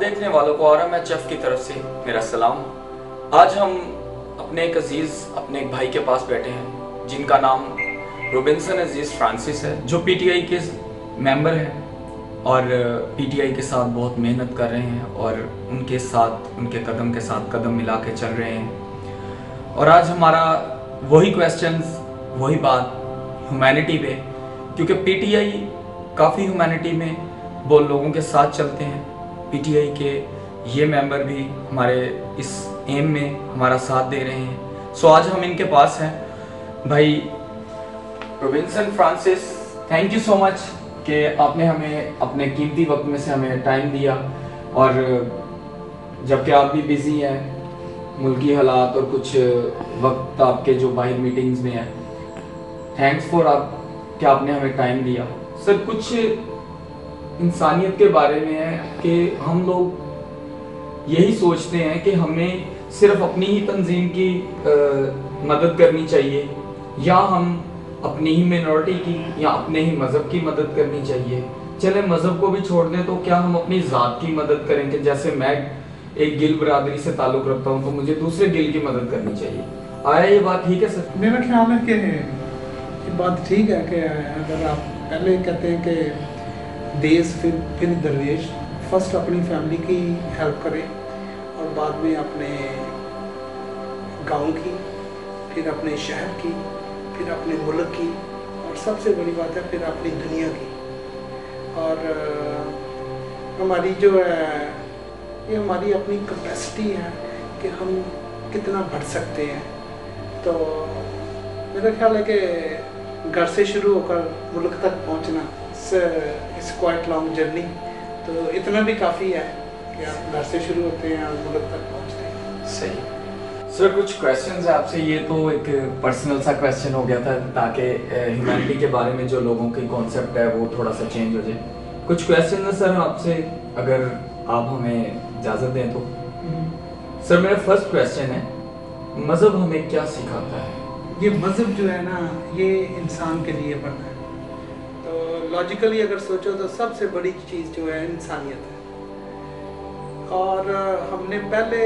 देखने वालों को RMHF की तरफ से मेरा सलाम। आज हम अपने एक अजीज़ अपने एक भाई के पास बैठे हैं जिनका नाम रोबिन्सन अजीज़ फ्रांसिस है, जो PTI के मेंबर हैं और PTI के साथ बहुत मेहनत कर रहे हैं और उनके साथ उनके कदम के साथ कदम मिला के चल रहे हैं। और आज हमारा वही क्वेश्चंस वही बात ह्यूमैनिटी पे, क्योंकि PTI काफ़ी ह्यूमैनिटी में वो लोगों के साथ चलते हैं। PTI के ये मेंबर भी हमारे इस एम में हमारा साथ दे रहे हैं। सो आज हम इनके पास हैं। भाई Robinson Francis, thank you so much कि आपने हमें अपने कीमती वक्त में से हमें टाइम दिया, और जबकि आप भी बिज़ी हैं, मुल्की हालात और कुछ वक्त आपके जो बाहर मीटिंग्स में हैं, थैंक्स फॉर आप कि आपने हमें टाइम दिया। सर, कुछ इंसानियत के बारे में है कि हम लोग यही सोचते हैं कि हमें सिर्फ अपनी ही तंजीम की मदद करनी चाहिए, या हम अपनी ही मिनॉरिटी की या अपने ही मज़हब की मदद करनी चाहिए। चले मज़हब को भी छोड़ दें तो क्या हम अपनी ज़ात की मदद करें कि जैसे मैं एक गिल बरादरी से ताल्लुक़ रखता हूँ तो मुझे दूसरे गिल की मदद करनी चाहिए। आया ये बात ठीक है सर? मेरा ख्याल है कि ये बात ठीक है कि अगर आप पहले कहते हैं कि देश फिर दरवेश, फर्स्ट अपनी फैमिली की हेल्प करें और बाद में अपने गांव की, फिर अपने शहर की, फिर अपने मुल्क की, और सबसे बड़ी बात है फिर अपनी दुनिया की। और हमारी जो है ये हमारी अपनी कैपेसिटी है कि हम कितना बढ़ सकते हैं। तो मेरा ख्याल है कि घर से शुरू होकर मुल्क तक पहुंचना इस क्वाइट लॉन्ग जर्नी, तो इतना भी काफ़ी है कि आप घर से शुरू होते हैं और मुल्क तक पहुंचते हैं। सही। सर, कुछ क्वेश्चंस है आपसे। ये तो एक पर्सनल सा क्वेश्चन हो गया था ताकि ह्यूमैनिटी के बारे में जो लोगों की कॉन्सेप्ट है वो थोड़ा सा चेंज हो जाए। कुछ क्वेश्चन है सर आपसे, अगर आप हमें इजाज़त दें तो। सर, मेरा फर्स्ट क्वेश्चन है, मज़हब हमें क्या सिखाता है? ये मज़हब जो है ना, ये इंसान के लिए बना है। तो लॉजिकली अगर सोचो तो सबसे बड़ी चीज़ जो है इंसानियत है। और हमने पहले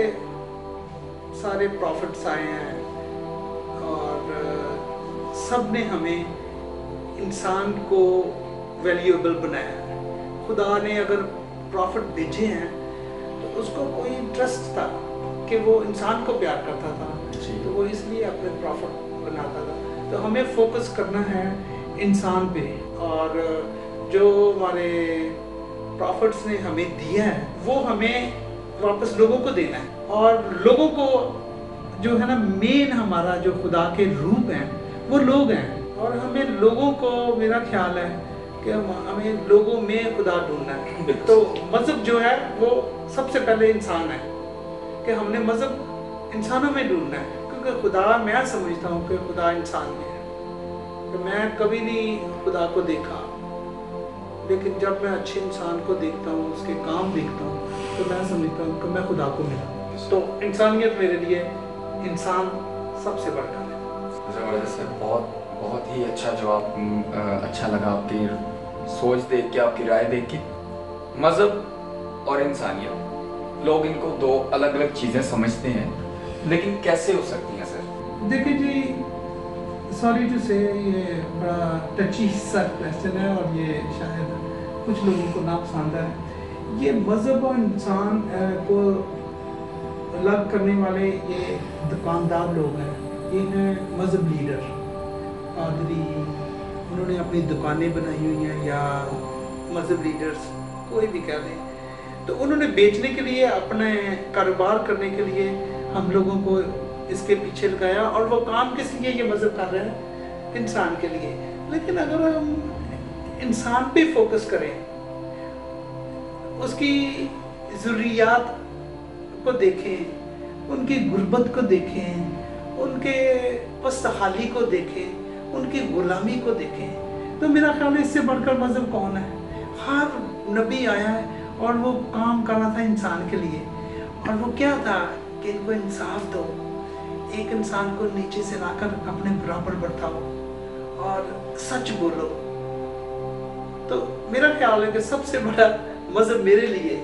सारे प्रॉफिट्स आए हैं और सब ने हमें इंसान को वैल्यूएबल बनाया है। खुदा ने अगर प्रॉफिट भेजे हैं तो उसको कोई ट्रस्ट था कि वो इंसान को प्यार करता था, तो वो इसलिए अपने प्रॉफिट बनाता था। तो हमें फोकस करना है इंसान पे, और जो हमारे प्रॉफिट्स ने हमें दिया है वो हमें वापस लोगों को देना है। और लोगों को जो है ना, मेन हमारा जो खुदा के रूप हैं वो लोग हैं, और हमें लोगों को, मेरा ख्याल है कि हमें लोगों में खुदा ढूंढना है। तो मज़हब जो है वो सबसे पहले इंसान है कि हमने मज़हब इंसानों में ढूंढना है, क्योंकि खुदा, मैं समझता हूँ कि खुदा इंसान में है। तो मैं कभी नहीं खुदा को देखा, लेकिन जब मैं अच्छे इंसान को देखता हूँ, उसके काम देखता हूँ, तो मैं समझता हूँ कि मैं खुदा को मिला। तो इंसानियत मेरे लिए, इंसान सबसे बढ़कर है। ज़बरदस्त सर, बहुत ही अच्छा जवाब। अच्छा लगा आपकी सोच देख के, आपकी राय देख के। मज़हब और इंसानियत, लोग इनको दो अलग अलग चीज़ें समझते हैं, लेकिन कैसे हो सकती हैं सर? देखिए जी, सॉरी टू से ये बड़ा टची सा क्वेश्चन है और ये शायद कुछ लोगों को ना पसंद है। ये मज़हब और इंसान को अलग करने वाले ये दुकानदार लोग हैं, ये हैं मज़हब लीडर, पादरी, उन्होंने अपनी दुकानें बनाई हुई हैं, या मज़हब लीडर्स कोई भी कह दें। तो उन्होंने बेचने के लिए, अपने कारोबार करने के लिए हम लोगों को इसके पीछे लगाया, और वो काम किस लिए ये मज़हब कर रहे हैं? इंसान के लिए। लेकिन अगर हम इंसान पे फोकस करें, उसकी ज़रूरियात को देखें, उनकी गुर्बत को देखें, उनके पस्तहाली को देखें, उनकी गुलामी को देखें, तो मेरा ख्याल है इससे बढ़कर मज़हब कौन है? हर नबी आया है और वो काम कर रहा था इंसान के लिए, और वो क्या था कि इनको इंसाफ दो, एक इंसान को नीचे से लाकर अपने बराबर बैठाओ और सच बोलो। तो मेरा ख्याल है कि सबसे बड़ा मज़हब मेरे लिए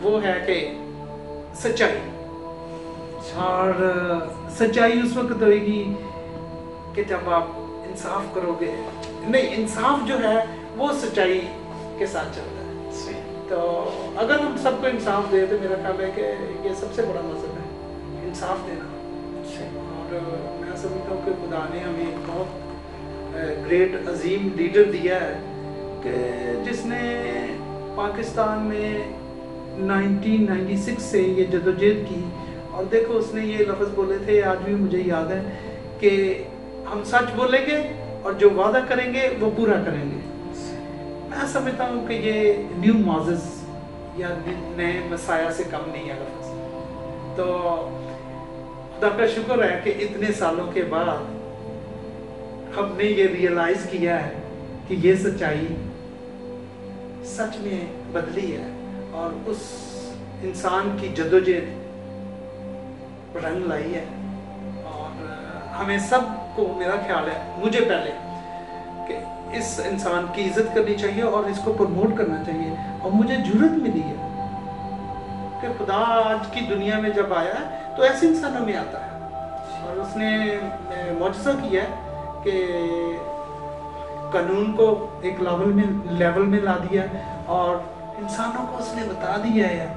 वो है कि सच्चाई। और सच्चाई उस वक्त होगी कि जब आप इंसाफ करोगे। नहीं, इंसाफ जो है वो सच्चाई के साथ चलता है। तो अगर हम सबको इंसाफ दे तो मेरा ख्याल है कि ये सबसे बड़ा मसला है, इंसाफ देना। और मैं समझता हूँ कि खुदा ने हमें बहुत ग्रेट अजीम लीडर दिया है कि जिसने पाकिस्तान में 1996 से ये जदोजहद की। और देखो उसने ये लफ्ज़ बोले थे, आज भी मुझे याद है, कि हम सच बोलेंगे और जो वादा करेंगे वो पूरा करेंगे। मैं समझता हूँ कि ये न्यू मोसेस या नए मसाया से कम नहीं है लफ्ज़। तो खुदा का शुक्र है कि इतने सालों के बाद हमने ये रियलाइज़ किया है कि ये सच्चाई सच में बदली है और उस इंसान की जदोजहद रंग लाई है। और हमें सबको, मेरा ख्याल है, मुझे पहले, कि इस इंसान की इज्जत करनी चाहिए और इसको प्रमोट करना चाहिए। और मुझे जुर्रत मिली है कि खुदा आज की दुनिया में जब आया है तो ऐसे इंसानों में आता है और उसने मौजज़ा किया है कि कानून को एक लेवल में ला दिया और इंसानों को उसने बता दिया है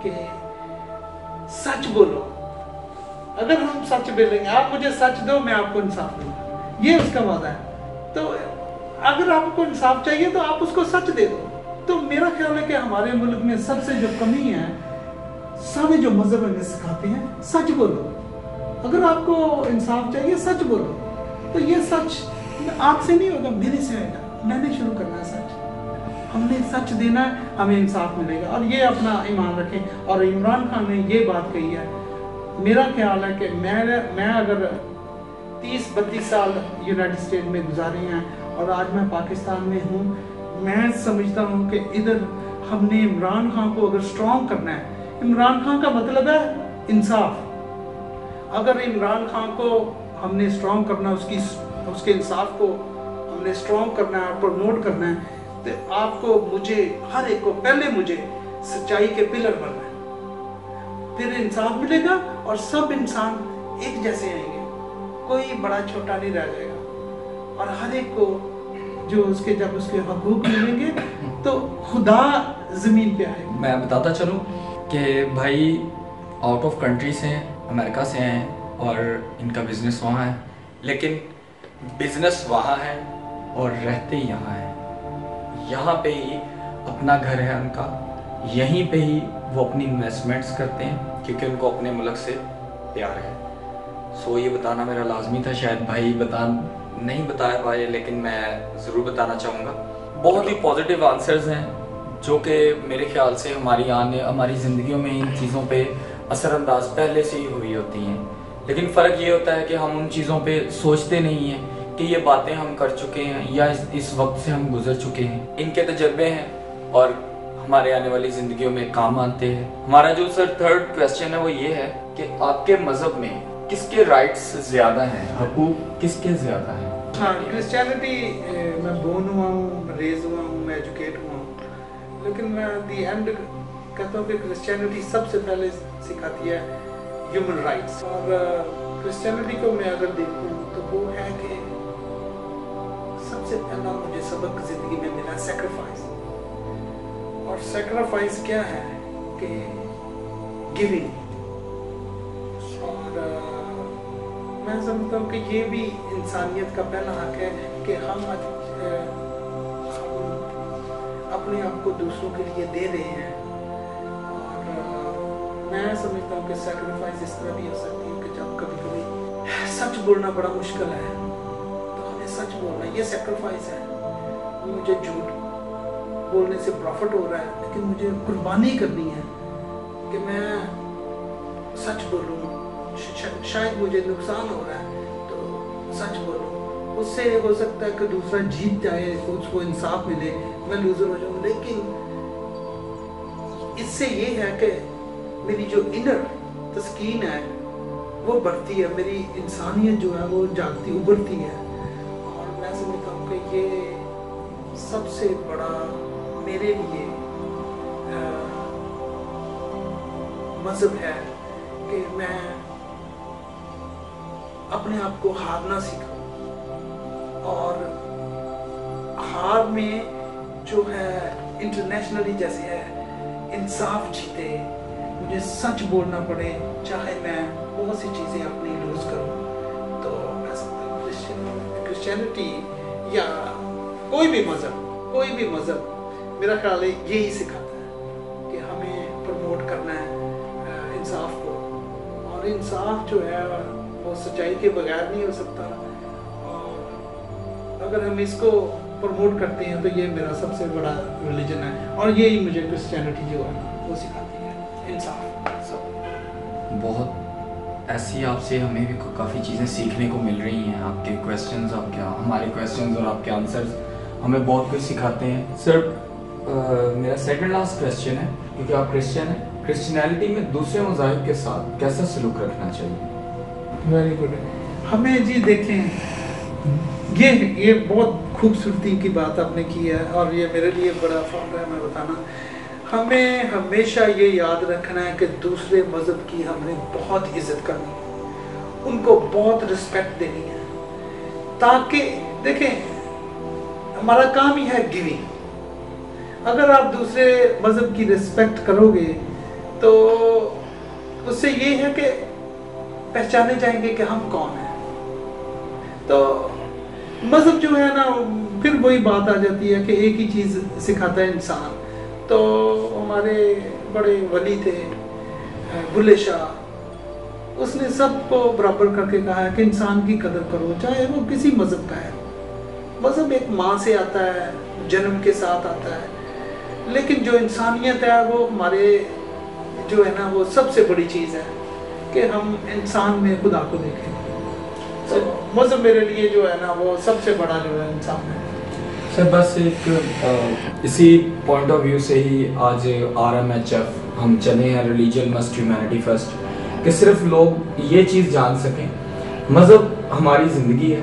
कि सच बोलो। अगर हम सच बोलेंगे, आप मुझे सच दो, मैं आपको इंसाफ दूंगा, ये उसका वादा है। तो अगर आपको इंसाफ चाहिए तो आप उसको सच दे दो। तो मेरा ख्याल है कि हमारे मुल्क में सबसे जो कमी है, सारे जो मजहब हमें सिखाते हैं सच बोलो। अगर आपको इंसाफ चाहिए सच बोलो। तो ये सच आपसे नहीं होगा, मेरे से होगा। मैंने शुरू करना है सच, हमने सच देना है, हमें इंसाफ मिलेगा। और ये अपना ईमान रखें। और इमरान खान ने ये बात कही है, मेरा ख्याल है कि मैं अगर 30-32 साल यूनाइटेड स्टेट में गुजारे हैं और आज मैं पाकिस्तान में हूँ, मैं समझता हूँ कि इधर हमने इमरान खान को अगर स्ट्रॉन्ग करना है, इमरान खान का मतलब है इंसाफ। अगर इमरान खान को हमने स्ट्रॉन्ग करना, उसके इंसाफ को हमने स्ट्रॉन्ग करना है, प्रमोट करना है, तो आपको, मुझे, हर एक को, पहले मुझे सच्चाई के पिलर बनना है, फिर इंसाफ मिलेगा और सब इंसान एक जैसे आएंगे, कोई बड़ा छोटा नहीं रह जाएगा। और हर एक को जो उसके, जब उसके हकूक मिलेंगे तो खुदा जमीन पे आएगा। मैं बताता चलूँ कि भाई आउट ऑफ कंट्री से हैं, अमेरिका से हैं और इनका बिजनेस वहाँ है, लेकिन बिजनेस वहाँ है और रहते यहाँ हैं। यहाँ पे ही अपना घर है उनका, यहीं पे ही वो अपनी इन्वेस्टमेंट्स करते हैं क्योंकि उनको अपने मुल्क से प्यार है। सो ये बताना मेरा लाजमी था, शायद भाई नहीं बता पाए, लेकिन मैं ज़रूर बताना चाहूँगा। बहुत ही पॉजिटिव आंसर्स हैं जो कि मेरे ख्याल से हमारी ज़िंदगियों में इन चीज़ों पे असरअंदाज पहले से ही हुई होती हैं, लेकिन फ़र्क ये होता है कि हम उन चीज़ों पे सोचते नहीं हैं कि ये बातें हम कर चुके हैं या इस वक्त से हम गुजर चुके हैं। इनके तजर्बे हैं और हमारे आने वाली ज़िंदगियों में काम आते हैं। हमारा जो सर थर्ड क्वेश्चन है वो ये है कि आपके मज़हब में किसके राइट्स ज़्यादा हैं, हकूक किसके ज़्यादा हैं? हाँ, क्रिश्चियनिटी, मैं बोर्न हुआ हूँ, रेज हुआ हूँ, मैं एजुकेट हुआ हूँ, लेकिन मैं दी एंड कहता हूँ कि क्रिश्चियनिटी सबसे पहले सिखाती है ह्यूमन राइट्स। और क्रिश्चियनिटी को मैं अगर देखूँ तो वो है कि सबसे पहला मुझे सबक जिंदगी में मिला सैक्रिफाइस। और सैक्रिफाइस क्या है कि गिविंग। और मैं समझता हूँ कि ये भी इंसानियत का पहला हक है कि हम अपने आप को दूसरों के लिए दे रहे हैं। और मैं समझता हूँ कि सैक्रिफाइस इस तरह भी हो सकती है कि जब कभी कभी सच बोलना बड़ा मुश्किल है तो हमें सच बोलना, ये सैक्रिफाइस है। मुझे झूठ बोलने से प्रॉफिट हो रहा है, लेकिन मुझे कुर्बानी करनी है कि मैं सच बोलूँ। शायद मुझे नुकसान हो रहा है तो सच बोलूँ, उससे हो सकता है कि दूसरा जीत जाए, उसको इंसाफ मिले, मैं लूजर हो जाऊँ। लेकिन इससे ये है कि मेरी जो इनर तस्कीन है वो बढ़ती है, मेरी इंसानियत जो है वो जागती, उभरती है। और मैं समझता हूँ कि ये सबसे बड़ा मेरे लिए मजहब है कि मैं अपने आप को हारना सीखूं और हार में जो है इंटरनेशनली जैसे है इंसाफ जीते, मुझे सच बोलना पड़े चाहे मैं बहुत सी चीज़ें अपनी लूज करूं। तो क्रिश्चियनिटी या कोई भी मज़हब मेरा ख्याल है यही सिखाता है कि हमें प्रमोट करना है इंसाफ को, और इंसाफ जो है वो सच्चाई के बगैर नहीं हो सकता। और अगर हम इसको प्रमोट करते हैं तो ये मेरा सबसे बड़ा रिलीजन है, और यही मुझे क्रिश्चियनिटी जो है वो सिखाती है, इंसाफ सब। बहुत ऐसी आपसे हमें भी काफ़ी चीज़ें सीखने को मिल रही हैं। आपके क्वेश्चंस, हमारे क्वेश्चंस और आपके आंसर्स हमें बहुत कुछ सिखाते हैं। सर मेरा सेकंड लास्ट क्वेश्चन है, क्योंकि आप क्रिश्चियन हैं, क्रिश्चियनिटी में दूसरे मज़ाहिब के साथ कैसा सलूक रखना चाहिए? Very good. हमें जी देखें, ये बहुत खूबसूरती की बात आपने की है, और ये मेरे लिए बड़ा फ़ख्र है मैं बताना। हमें हमेशा ये याद रखना है कि दूसरे मज़हब की हमने बहुत इज़्ज़त करनी है, उनको बहुत रिस्पेक्ट देनी है, ताकि देखें हमारा काम ही है गिविंग। अगर आप दूसरे मज़हब की रिस्पेक्ट करोगे तो उससे ये है कि पहचाने जाएंगे कि हम कौन हैं। तो मज़हब जो है ना, फिर वही बात आ जाती है कि एक ही चीज़ सिखाता है इंसान। तो हमारे बड़े वली थे बुल्ले शाह, उसने सबको बराबर करके कहा है कि इंसान की कदर करो, चाहे वो किसी मज़हब का है। मज़हब एक माँ से आता है, जन्म के साथ आता है, लेकिन जो इंसानियत है वो हमारे जो है ना वो सबसे बड़ी चीज़ है कि हम इंसान में खुदा को देखें। तो मज़हब मेरे लिए जो है ना वो सबसे बड़ा जो है इंसान है। सर बस एक इसी पॉइंट ऑफ व्यू से ही आज RMHF हम चले हैं, रिलीजन मस्ट ह्यूमैनिटी फर्स्ट, कि सिर्फ लोग ये चीज़ जान सकें मज़हब हमारी ज़िंदगी है,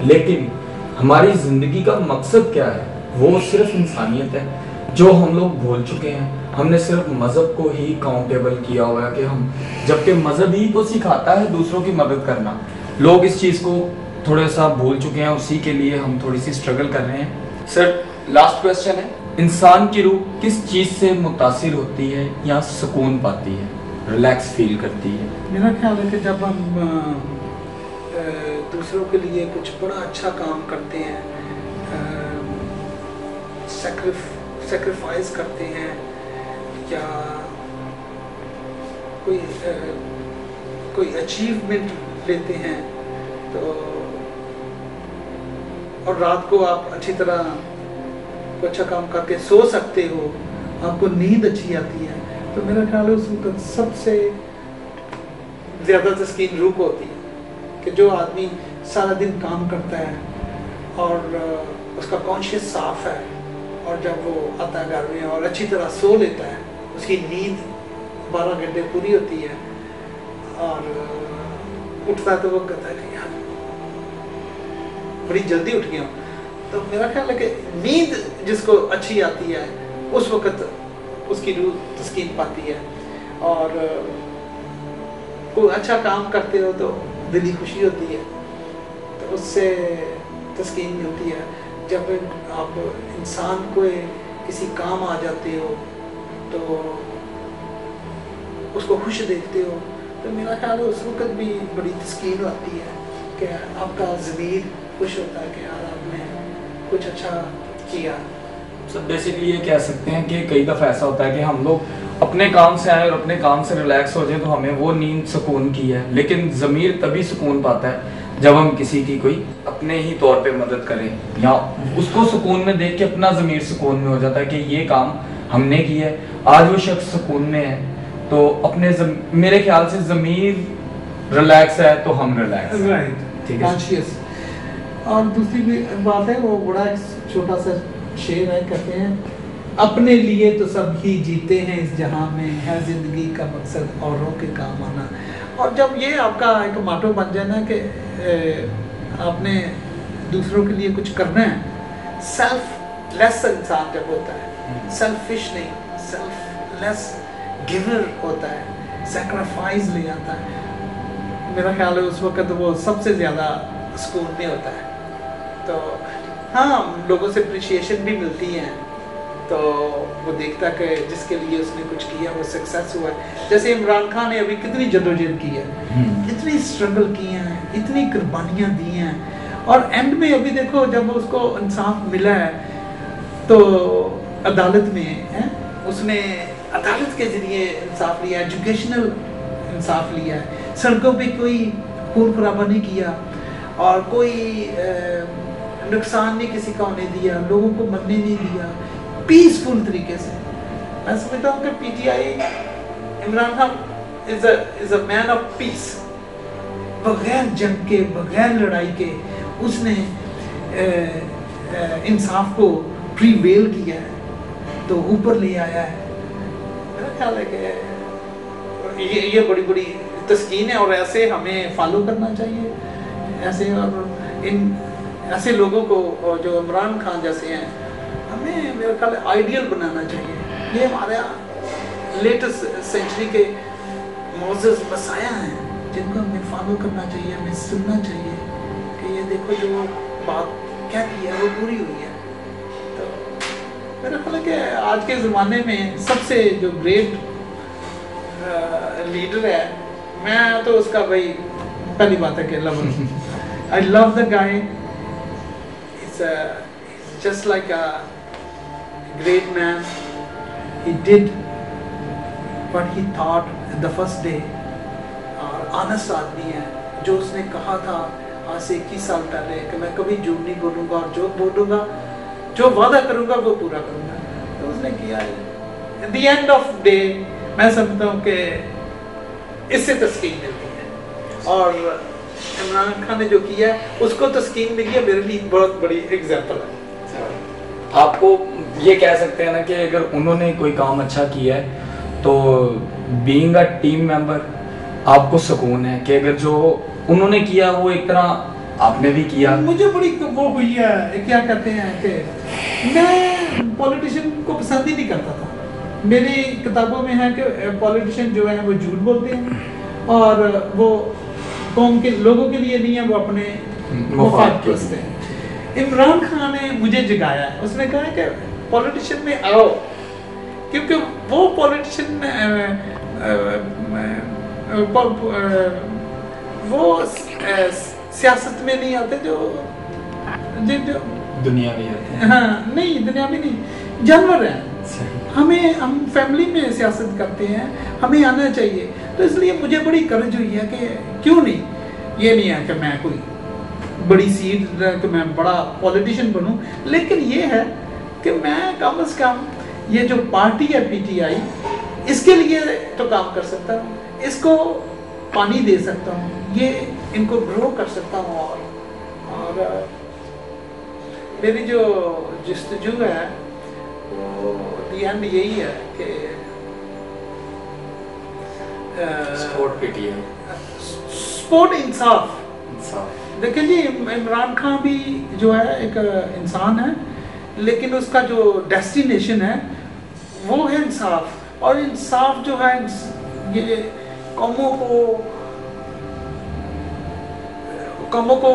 लेकिन हमारी ज़िंदगी का मकसद क्या है, वो सिर्फ इंसानियत है, जो हम लोग भूल चुके हैं। हमने सिर्फ मज़हब को ही काउंटेबल किया हुआ है कि हम, जबकि मज़हब ही तो सिखाता है दूसरों की मदद करना। लोग इस चीज़ को थोड़ा सा भूल चुके हैं, उसी के लिए हम थोड़ी सी स्ट्रगल कर रहे हैं। सर लास्ट क्वेश्चन है, इंसान की रूह किस चीज़ से मुतासिर होती है या सुकून पाती है, रिलैक्स फील करती है? मेरा ख्याल है कि जब हम दूसरों के लिए कुछ बड़ा अच्छा काम करते हैं, सेक्रीफाइस करते हैं, या कोई अचीवमेंट लेते हैं, तो और रात को आप अच्छी तरह कोई अच्छा काम करके सो सकते हो, आपको नींद अच्छी आती है, तो मेरा ख्याल है उस वक्त सबसे ज़्यादा तस्कीन रूह को होती है कि जो आदमी सारा दिन काम करता है और उसका कॉन्शियस साफ है, और जब वो आता है घर में और अच्छी तरह सो लेता है, उसकी नींद 12 घंटे पूरी होती है, और उठता है तो वो कहता है कि यार बड़ी जल्दी उठ गया हूँ। तो मेरा ख्याल है कि नींद जिसको अच्छी आती है उस वक़्त उसकी रूह तस्कीन पाती है, और कोई अच्छा काम करते हो तो दिली खुशी होती है, तो उससे तस्कीन मिलती है। जब आप इंसान को किसी काम आ जाते हो तो उसको खुश देखते हो, तो मेरा ख्याल है उस वक्त भी बड़ी तस्कीन आती है कि आपका ज़मीर खुश होता है कि यार आपने कुछ अच्छा किया। सब बेसिकली ये कह सकते हैं कि कई दफ़ा ऐसा होता है कि हम लोग अपने काम से आए और अपने काम से रिलैक्स हो जाए तो हमें वो नींद सुकून की है, लेकिन ज़मीर तभी सुकून पाता है जब हम किसी की कोई अपने ही तौर पे मदद करें, या उसको सुकून में देख के अपना ज़मीर सुकून में हो जाता है कि ये काम हमने किया है, आज वो शख्स सुकून में है, तो अपने मेरे ख्याल से ज़मीर रिलैक्स है तो हम रिलैक्स, राइट, ठीक है, कॉन्शियस। और दूसरी भी बात है, वो बड़ा छोटा सा शेर है, कहते हैं अपने लिए तो सब ही जीते हैं इस जहां में, है जिंदगी का मकसद औरों के काम आना। और जब ये आपका एक मोटो बन जाए ना कि आपने दूसरों के लिए कुछ करना है, सेल्फलेस इंसान जब होता है, सेल्फिश नहीं, सेल्फलेस गिवर होता है, سیکریفائز لے آتا ہے. میرا خیال ہے اس وقت وہ سب سے زیادہ سکون میں ہوتا ہے. تو ہاں لوگوں سے اپریشیشن بھی ملتی ہے, تو وہ دیکھتا کہ جس کے لیے اس نے کچھ کیا وہ سکسیس ہوا ہے. جیسے عمران خان نے ابھی کتنی جدوجہد کی ہے, اتنی اسٹرگل کی ہیں, اتنی قربانیاں دی ہیں, اور اینڈ میں ابھی دیکھو جب اس کو انصاف ملا ہے تو عدالت میں اس نے عدالت کے ذریعے انصاف لیا, ایجوکیشنل انصاف لیا ہے, سڑکوں پہ کوئی خون خرابہ نہیں کیا اور کوئی نقصان نہیں کسی کا ہونے دیا, لوگوں کو مرنے نہیں دیا, پیسفل طریقے سے. میں سمجھتا ہوں کہ P T I, Imran Khan is a man of peace. بغیر جنگ کے, بغیر لڑائی کے اس نے انصاف کو پریویل کیا ہے, تو اوپر لے آیا ہے. میرا خیال ہے کہ یہ بڑی بڑی تسکین ہے, اور ایسے ہمیں فالو کرنا چاہیے ایسے, اور ان ایسے لوگوں کو جو عمران خان جیسے ہیں ہمیں میرا خیال ہے آئیڈیل بنانا چاہیے. یہ ہمارا لیٹسٹ سینچری کے معزز مسائل ہیں جن کو ہمیں فالو کرنا چاہیے, ہمیں سننا چاہیے کہ یہ دیکھو جو بات کیا کی ہے وہ پوری ہوئی ہے. تو میرا خیال ہے کہ آج کے زمانے میں سب سے جو گریٹ لیڈر ہے, میں تو اس کا بھائی پہلی بات ہے کہ I love the guy. He's just like a great man. He did what he thought the first day. اور honest آدمی ہے, جو اس نے کہا تھا آج سے 21 سال پہلے کہ میں کبھی جھوٹ نہیں بولوں گا, اور جو بولوں گا, جو وعدہ کروں گا وہ پورا کروں گا, تو اس نے کیا ہے. At the end of day میں سمجھتا ہوں کہ اس سے تسکین ملتی ہے, اور عمران خان نے جو کیا ہے اس کو تسکین ملی ہے, میرے لیے بہت بڑی ایگزامپل ہے. آپ کو یہ کہہ سکتے ہیں نا کہ اگر انہوں نے کوئی کام اچھا کیا ہے تو بینگ اے ٹیم ممبر آپ کو سکون ہے کہ اگر جو انہوں نے کیا وہ ایک طرح آپ نے بھی کیا. مجھے بڑی وہ ہوئی ہے, کیا کہتے ہیں کہ میں پولیٹیشین کو پسند ہی نہیں کرتا تھا. میری کتابوں میں ہے کہ پولیٹیشین جو ہیں وہ جھوٹ بولتے ہیں, اور وہ قوم کے لوگوں کے لیے نہیں ہے, وہ اپنے مفاد پرست ہیں. عمران خان نے مجھے جگایا ہے, اس نے کہا کہ پولیٹیشین میں آؤ, کیونکہ وہ پولیٹیشین وہ سیاست میں نہیں آتے جو دنیا میں آتے ہیں. ہاں نہیں, دنیا میں نہیں, جانور ہیں. ہم فیملی میں سیاست کرتے ہیں, ہمیں آنا چاہیے. تو اس لیے مجھے بڑی کرج ہوئی ہے کہ کیوں نہیں, یہ نہیں ہے کہ میں کوئی بڑی سیٹ کہ میں بڑا پولیٹیشین بنوں, لیکن یہ ہے کہ میں کم از کم یہ جو پارٹی ہے پی ٹی آئی, اس کے لیے تو کام کر سکتا ہوں, اس کو پانی دے سکتا ہوں, یہ ان کو گرو کر سکتا ہوں. اور میری جو جستجو ہے وہ دی اینڈ یہی ہے کہ سپورٹ پی ٹی آئی, سپورٹ انصاف. دیکھیں جی, عمران خان بھی جو ہے ایک انسان ہے, لیکن اس کا جو ڈیسٹینیشن ہے وہ ہے انصاف. اور انصاف جو ہے یہ قوموں کو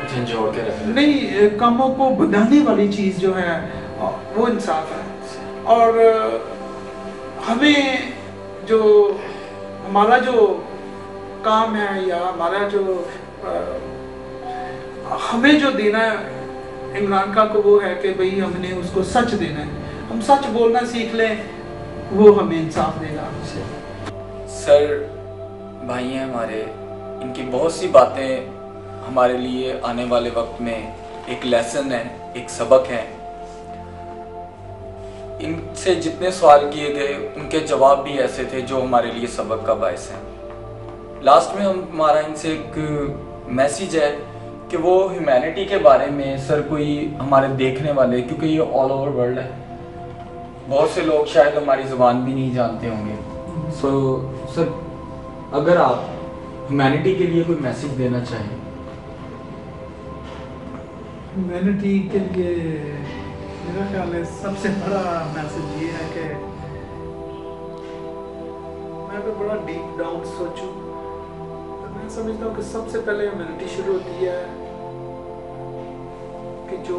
جھنجھوڑ کے رکھ نہیں, قوموں کو بندھانے والی چیز جو ہے وہ انصاف ہے. اور ہمیں جو ہمارا جو کام ہے, یا ہمارا جو ہمیں جو دینا ہے عمران خان کو, وہ ہے کہ بھئی ہم نے اس کو سچ دینا ہے. ہم سچ بولنا سیکھ لیں, وہ ہمیں انصاف دے گا. سر بھائی ہیں ہمارے, ان کی بہت سی باتیں ہمارے لیے آنے والے وقت میں ایک لیسن ہے, ایک سبق ہے. ان سے جتنے سوال کیے گئے ان کے جواب بھی ایسے تھے جو ہمارے لیے سبق کا باعث ہیں. لاسٹ میں ہمارا ان سے ایک میسیج ہے کہ وہ ہیومینٹی کے بارے میں سر کوئی ہمارے دیکھنے والے, کیونکہ یہ آل اوور ورلڈ ہے, بہت سے لوگ شاید ہماری زبان بھی نہیں جانتے ہوں گے. سو سر اگر آپ ہیومینٹی کے لیے کوئی میسیج دینا چاہیں. ہیومینٹی کے لیے میرا خیال ہے سب سے بڑا میسیج یہ ہے کہ मैं अगर बड़ा डीप डाउन सोचूं तो मैं समझता हूँ कि सबसे पहले ह्यूमैनिटी शुरू होती है कि जो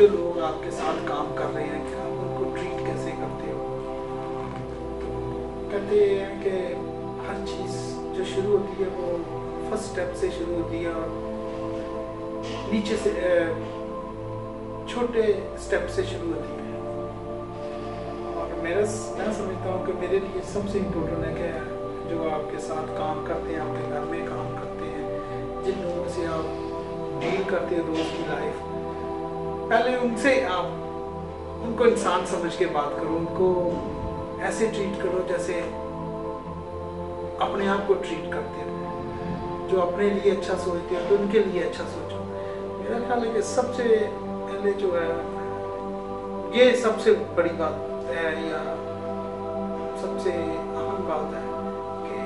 लोग आपके साथ काम कर रहे हैं कि आप उनको ट्रीट कैसे करते हो। कहते हैं कि हर चीज़ जो शुरू होती है वो फर्स्ट स्टेप से शुरू होती है और नीचे से छोटे स्टेप से शुरू होती है। और मैं समझता हूँ कि मेरे लिए सबसे इम्पोर्टेंट है कि जो आपके साथ काम करते हैं, आपके घर में काम करते हैं, जिन लोगों से आप डील करते हो रोज़ की लाइफ, पहले उनसे आप उनको इंसान समझ के बात करो, उनको ऐसे ट्रीट करो जैसे अपने आप को ट्रीट करते हो। जो अपने लिए अच्छा सोचते हो तो उनके लिए अच्छा सोचो। मेरा ख्याल है कि सबसे पहले जो है ये सबसे बड़ी बात है या सबसे अहम बात है कि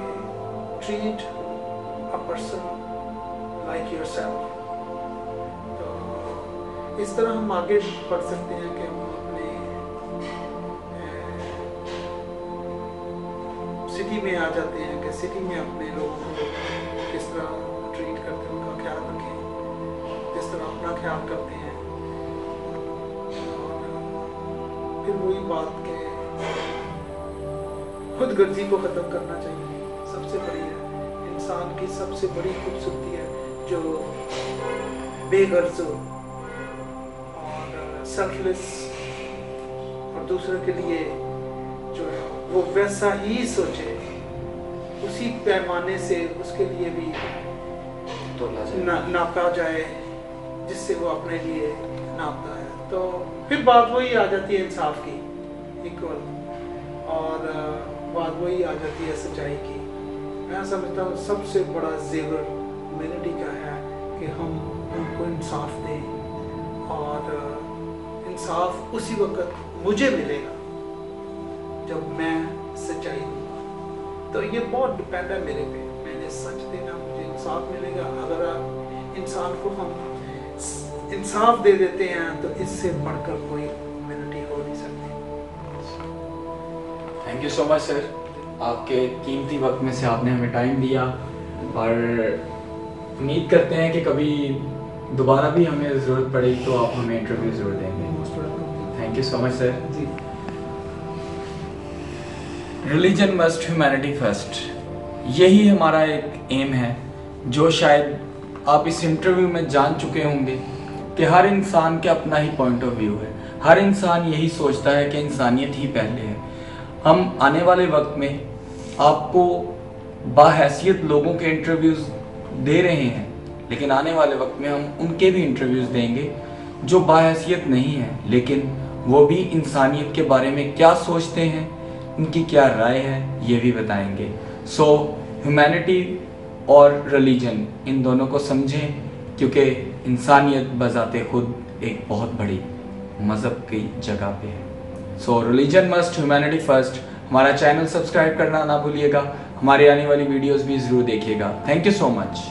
treat a person like yourself. तो इस तरह हम आगे बढ़ सकते हैं कि हम अपने सिटी में आ जाते हैं कि सिटी में अपने लोगों को किस तरह ट्रीट करते हैं, उनका ख्याल रखें, जिस तरह अपना ख्याल करते हैं। और फिर वही बात के खुद गर्जी को ख़त्म करना चाहिए। सबसे बड़ी है इंसान की सबसे बड़ी खूबसूरती है जो बेगर्ज हो और सेल्फलेस और दूसरों के लिए जो है वो वैसा ही सोचे, उसी पैमाने से उसके लिए भी नापा जाए जिससे वो अपने लिए नापता है। तो फिर बात वही आ जाती है इंसाफ की, इक्वल, और बात वही आ जाती है सच्चाई की। मैं समझता हूँ सबसे बड़ा जेवर ह्यूमैनिटी का है कि हम उनको इंसाफ दें, और इंसाफ उसी वक्त मुझे मिलेगा जब मैं सच्चाई दूंगा। तो ये बहुत डिपेंड है मेरे पे, मैंने सच देना, मुझे इंसाफ मिलेगा। अगर आप इंसान को हम इंसाफ दे देते हैं तो इससे बढ़कर कोई ह्यूमैनिटी हो नहीं सकती। Thank you so much sir, आपके कीमती वक्त में से आपने हमें टाइम दिया, और उम्मीद करते हैं कि कभी दोबारा भी हमें ज़रूरत पड़ेगी तो आप हमें इंटरव्यू ज़रूर देंगे। Thank you so much sir. जी। रिलीजन मस्ट ह्यूमैनिटी फर्स्ट, यही हमारा एक एम है, जो शायद आप इस इंटरव्यू में जान चुके होंगे कि हर इंसान के अपना ही पॉइंट ऑफ व्यू है। हर इंसान यही सोचता है कि इंसानियत ही पहले है। हम आने वाले वक्त में आपको बाहैसियत लोगों के इंटरव्यूज़ दे रहे हैं, लेकिन आने वाले वक्त में हम उनके भी इंटरव्यूज़ देंगे जो बाहैसियत नहीं है, लेकिन वो भी इंसानियत के बारे में क्या सोचते हैं, उनकी क्या राय है, ये भी बताएंगे। सो ह्यूमैनिटी और रिलीजन, इन दोनों को समझें, क्योंकि इंसानियत बजाते खुद एक बहुत बड़ी मज़हब की जगह पे है। सो रिलीजन मस्ट ह्यूमैनिटी फर्स्ट। हमारा चैनल सब्सक्राइब करना ना भूलिएगा, हमारी आने वाली वीडियोस भी ज़रूर देखिएगा। Thank you so much.